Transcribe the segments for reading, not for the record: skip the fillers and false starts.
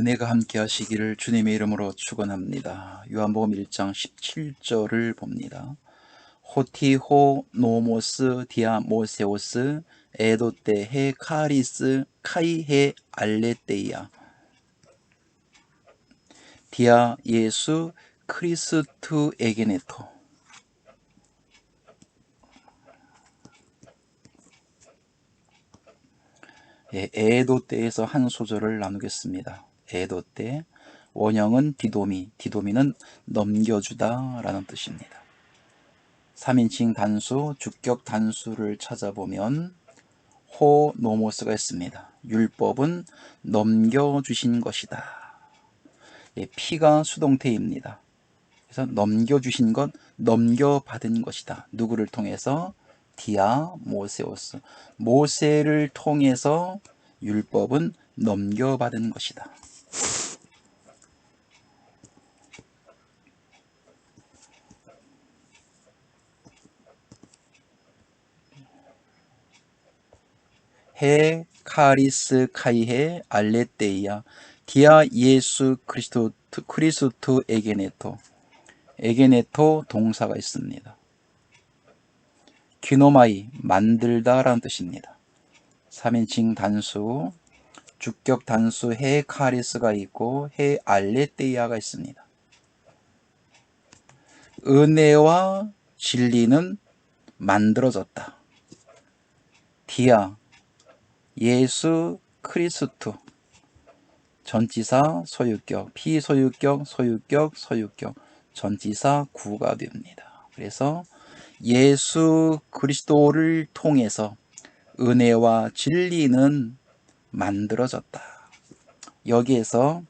은혜가 함께 하시기를 주님의 이름으로 축원합니다. 요한복음 1장 17절을 봅니다. 호티호 노모스 디아모세오스 에도테 해 카리스 카이헤 알레테이아 디아 예수 크리스투에게네토. 에도테에서 한 소절을 나누겠습니다. 에도테, 원형은 디도미, 디도미는 넘겨주다 라는 뜻입니다. 3인칭 단수, 주격 단수를 찾아보면 호 노모스가 있습니다. 율법은 넘겨주신 것이다. 피가 수동태입니다. 그래서 넘겨주신 것, 넘겨받은 것이다. 누구를 통해서? 디아 모세오스. 모세를 통해서 율법은 넘겨받은 것이다. 해 카리스 카이헤 알레테이아 디아 예수 크리스투 에게네토. 에게네토 동사가 있습니다. 기노마이 만들다 라는 뜻입니다. 3인칭 단수, 주격 단수 해 카리스가 있고 해 알레테이아가 있습니다. 은혜와 진리는 만들어졌다. 디아 예수 크리스투 전치사 소유격, 피소유격, 소유격, 소유격, 전치사 구가 됩니다. 그래서 예수 그리스도를 통해서 은혜와 진리는 만들어졌다. 여기에서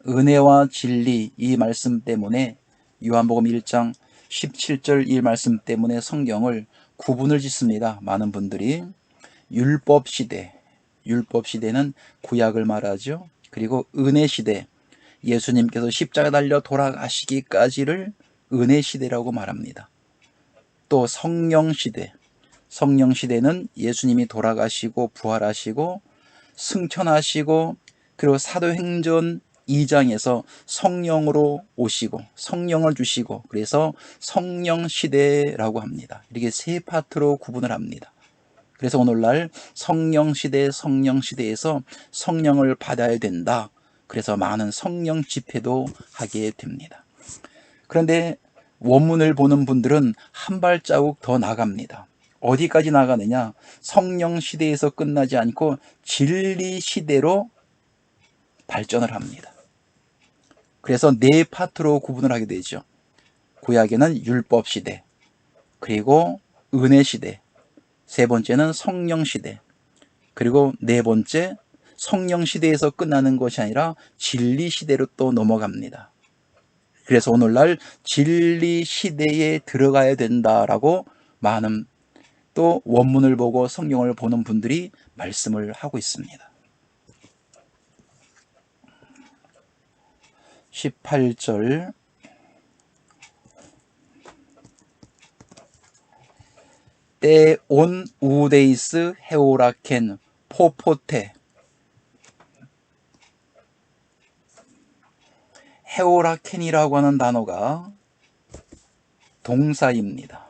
은혜와 진리 이 말씀 때문에 요한복음 1장 17절 이 말씀 때문에 성경을 구분을 짓습니다. 많은 분들이 율법 시대, 율법 시대는 구약을 말하죠. 그리고 은혜 시대, 예수님께서 십자가 달려 돌아가시기까지를 은혜 시대라고 말합니다. 또 성령 시대, 성령 시대는 예수님이 돌아가시고 부활하시고 승천하시고 그리고 사도행전 2장에서 성령으로 오시고 성령을 주시고 그래서 성령 시대라고 합니다. 이렇게 세 파트로 구분을 합니다. 그래서 오늘날 성령 시대에서 성령을 받아야 된다. 그래서 많은 성령 집회도 하게 됩니다. 그런데 원문을 보는 분들은 한 발자국 더 나갑니다. 어디까지 나가느냐? 성령 시대에서 끝나지 않고 진리 시대로 발전을 합니다. 그래서 네 파트로 구분을 하게 되죠. 구약에는 율법 시대, 그리고 은혜 시대, 세 번째는 성령 시대, 그리고 네 번째 성령 시대에서 끝나는 것이 아니라 진리 시대로 또 넘어갑니다. 그래서 오늘날 진리 시대에 들어가야 된다라고 많은 또 원문을 보고 성경을 보는 분들이 말씀을 하고 있습니다. 18절 때온 우데이스 헤오라켄 포포테. 헤오라켄이라고 하는 단어가 동사입니다.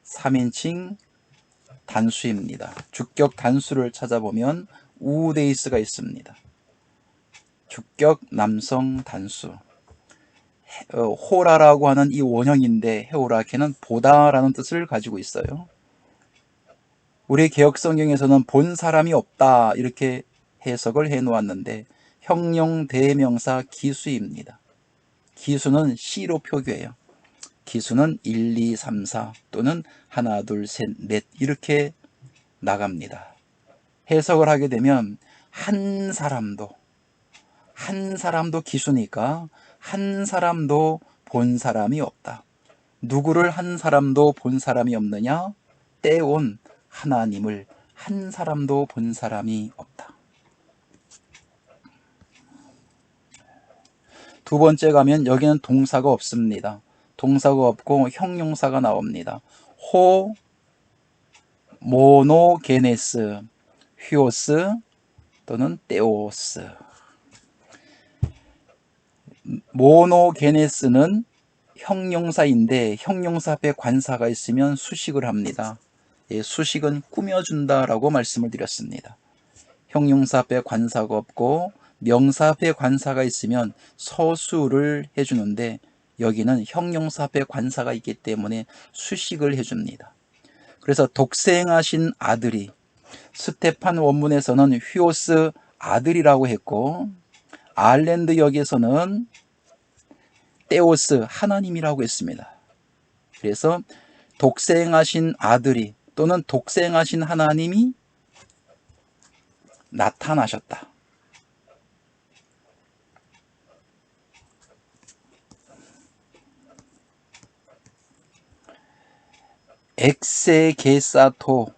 3인칭 단수입니다. 주격 단수를 찾아보면 우데이스가 있습니다. 주격 남성 단수. 호라라고 하는 이 원형인데 헤오라케는 보다라는 뜻을 가지고 있어요. 우리 개역성경에서는 본 사람이 없다 이렇게 해석을 해놓았는데 형용 대명사 기수입니다. 기수는 C로 표기해요. 기수는 1, 2, 3, 4 또는 하나, 둘, 셋, 넷 이렇게 나갑니다. 해석을 하게 되면 한 사람도 기수니까 한 사람도 본 사람이 없다. 누구를 한 사람도 본 사람이 없느냐? 때온 하나님을 한 사람도 본 사람이 없다. 두 번째 가면 여기는 동사가 없습니다. 동사가 없고 형용사가 나옵니다. 호 모노게네스 휴오스 또는 테오스. 모노게네스는 형용사인데 형용사 앞에 관사가 있으면 수식을 합니다. 예, 수식은 꾸며준다라고 말씀을 드렸습니다. 형용사 앞에 관사가 없고 명사 앞에 관사가 있으면 서술을 해주는데 여기는 형용사 앞에 관사가 있기 때문에 수식을 해줍니다. 그래서 독생하신 아들이, 스테판 원문에서는 휘오스 아들이라고 했고 아일랜드 역에서는 테오스 하나님이라고 했습니다. 그래서 독생하신 아들이 또는 독생하신 하나님이 나타나셨다. 엑세게사토,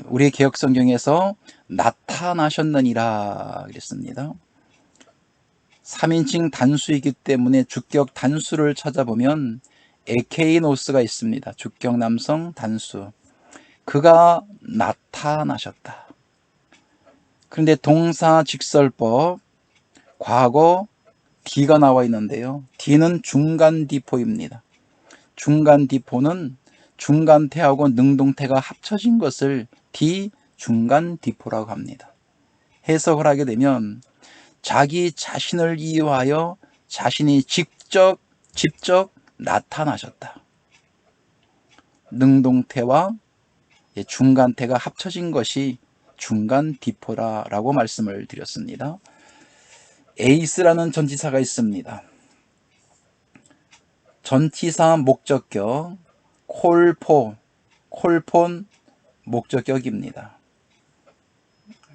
우리 개역성경에서 나타나셨느니라 그랬습니다. 3인칭 단수이기 때문에 주격 단수를 찾아보면 에케이노스가 있습니다. 주격 남성 단수. 그가 나타나셨다. 그런데 동사 직설법 과거 D가 나와 있는데요. D는 중간 디포입니다. 중간 디포는 중간태하고 능동태가 합쳐진 것을 D 중간 디포라고 합니다. 해석을 하게 되면 자기 자신을 이유하여 자신이 직접 나타나셨다. 능동태와 중간태가 합쳐진 것이 중간 디포라고 말씀을 드렸습니다. 에이스라는 전치사가 있습니다. 전치사 목적격 콜폰 목적격입니다.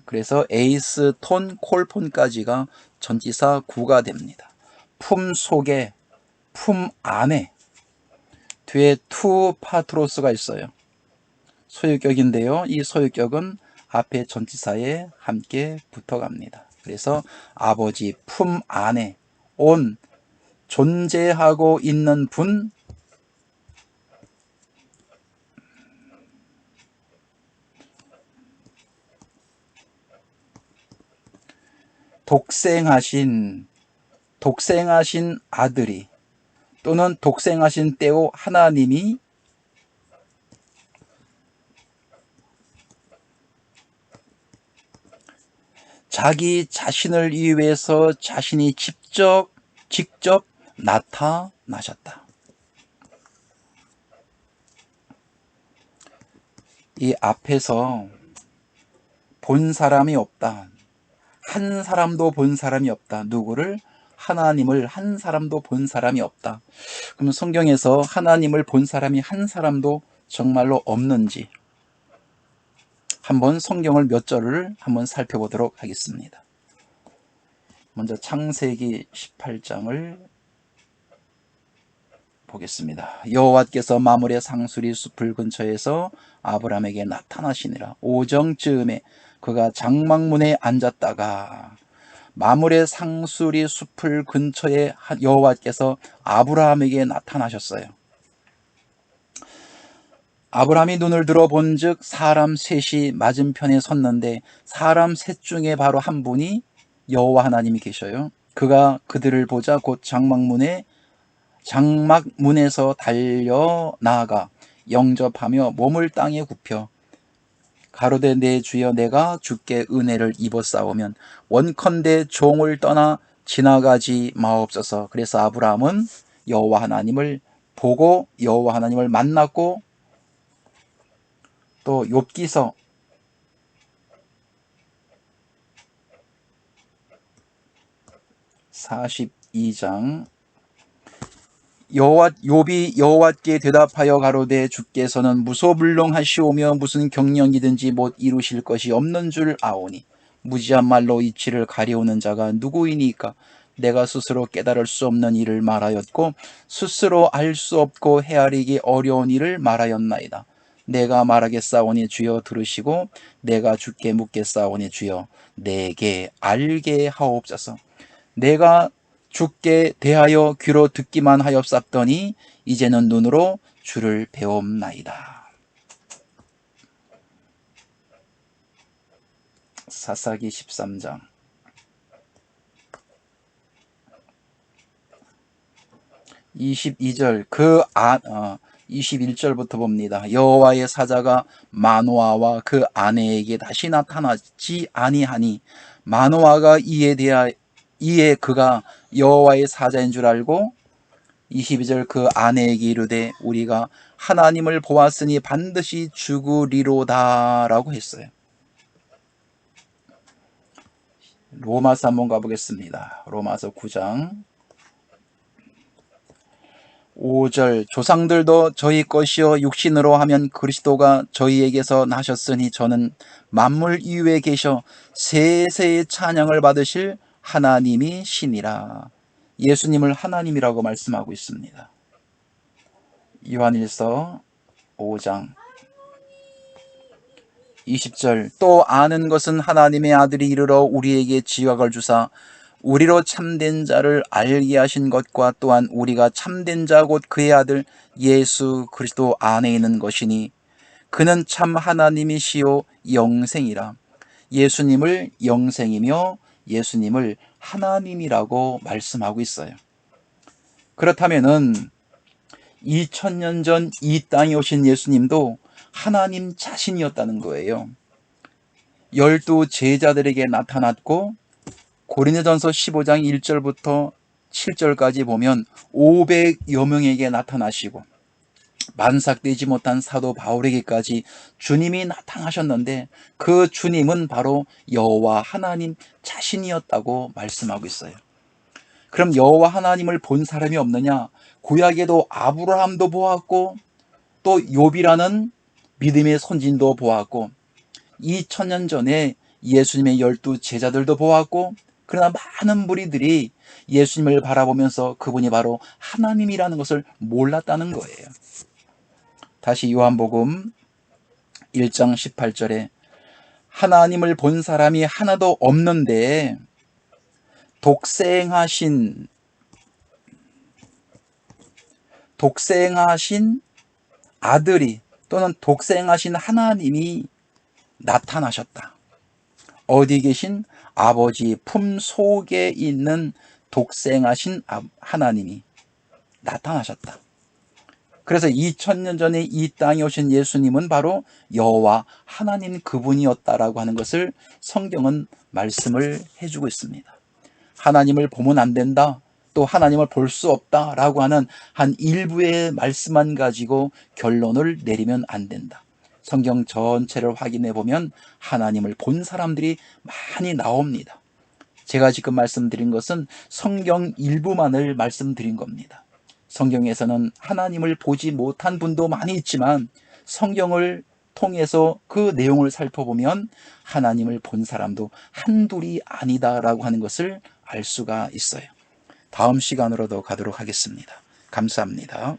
그래서 에이스, 톤, 콜폰까지가 전치사 구가 됩니다. 품 속에, 품 안에, 뒤에 투 파트로스가 있어요. 소유격인데요. 이 소유격은 앞에 전치사에 함께 붙어갑니다. 그래서 아버지 품 안에 온, 존재하고 있는 분, 독생하신 아들이 또는 독생하신 때오 하나님이 자기 자신을 위해서 자신이 직접 나타나셨다. 이 앞에서 본 사람이 없다. 한 사람도 본 사람이 없다. 누구를? 하나님을 한 사람도 본 사람이 없다. 그럼 성경에서 하나님을 본 사람이 한 사람도 정말로 없는지 한번 성경을 몇 절을 한번 살펴보도록 하겠습니다. 먼저 창세기 18장을 보겠습니다. 여호와께서 마므레 상수리 숲을 근처에서 아브라함에게 나타나시니라. 오정쯤에 그가 장막문에 앉았다가 마므레 상수리 숲을 근처에 여호와께서 아브라함에게 나타나셨어요. 아브라함이 눈을 들어 본즉 사람 셋이 맞은편에 섰는데 사람 셋 중에 바로 한 분이 여호와 하나님이 계셔요. 그가 그들을 보자 곧 장막문에서 달려 나아가 영접하며 몸을 땅에 굽혀 가로되 내 주여 내가 주께 은혜를 입었사오면 원컨대 종을 떠나 지나가지 마옵소서. 그래서 아브라함은 여호와 하나님을 보고 여호와 하나님을 만났고 또 욥기서 42장 욥이 여호와께 대답하여 가로되 주께서는 무소불능하시오며 무슨 경영이든지 못 이루실 것이 없는 줄 아오니 무지한 말로 이치를 가리우는 자가 누구이니까 내가 스스로 깨달을 수 없는 일을 말하였고 스스로 알 수 없고 헤아리기 어려운 일을 말하였나이다. 내가 말하겠사오니 주여 들으시고 내가 주께 묻겠사오니 주여 내게 알게 하옵소서. 내가 주께 대하여 귀로 듣기만 하였사더니 이제는 눈으로 주를 배움나이다. 사사기 13장 22절 21절부터 봅니다. 여호와의 사자가 마노아와 그 아내에게 다시 나타나지 아니하니 마노아가 이에 그가 여호와의 사자인 줄 알고 22절 그 아내에게 이르되 우리가 하나님을 보았으니 반드시 죽으리로다 라고 했어요. 로마서 한번 가보겠습니다. 로마서 9장 5절 조상들도 저희 것이요 육신으로 하면 그리스도가 저희에게서 나셨으니 저는 만물 이후에 계셔 세세의 찬양을 받으실 하나님이 신이라. 예수님을 하나님이라고 말씀하고 있습니다. 요한일서 5장 20절 또 아는 것은 하나님의 아들이 이르러 우리에게 지각을 주사 우리로 참된 자를 알게 하신 것과 또한 우리가 참된 자 곧 그의 아들 예수 그리스도 안에 있는 것이니 그는 참 하나님이시요 영생이라. 예수님을 영생이며 예수님을 하나님이라고 말씀하고 있어요. 그렇다면은 2000년 전 이 땅에 오신 예수님도 하나님 자신이었다는 거예요. 12 제자들에게 나타났고 고린도전서 15장 1절부터 7절까지 보면 500여 명에게 나타나시고 만삭되지 못한 사도 바울에게까지 주님이 나타나셨는데 그 주님은 바로 여호와 하나님 자신이었다고 말씀하고 있어요. 그럼 여호와 하나님을 본 사람이 없느냐? 구약에도 아브라함도 보았고 또 욥이라는 믿음의 선진도 보았고 2000년 전에 예수님의 12 제자들도 보았고 그러나 많은 무리들이 예수님을 바라보면서 그분이 바로 하나님이라는 것을 몰랐다는 거예요. 다시 요한복음 1장 18절에 하나님을 본 사람이 하나도 없는데 독생하신 아들이 또는 독생하신 하나님이 나타나셨다. 어디 계신 아버지 품 속에 있는 독생하신 하나님이 나타나셨다. 그래서 2000년 전에 이 땅에 오신 예수님은 바로 여호와 하나님 그분이었다라고 하는 것을 성경은 말씀을 해주고 있습니다. 하나님을 보면 안 된다, 또 하나님을 볼 수 없다라고 하는 한 일부의 말씀만 가지고 결론을 내리면 안 된다. 성경 전체를 확인해 보면 하나님을 본 사람들이 많이 나옵니다. 제가 지금 말씀드린 것은 성경 일부만을 말씀드린 겁니다. 성경에서는 하나님을 보지 못한 분도 많이 있지만 성경을 통해서 그 내용을 살펴보면 하나님을 본 사람도 한둘이 아니다라고 하는 것을 알 수가 있어요. 다음 시간으로도 가도록 하겠습니다. 감사합니다.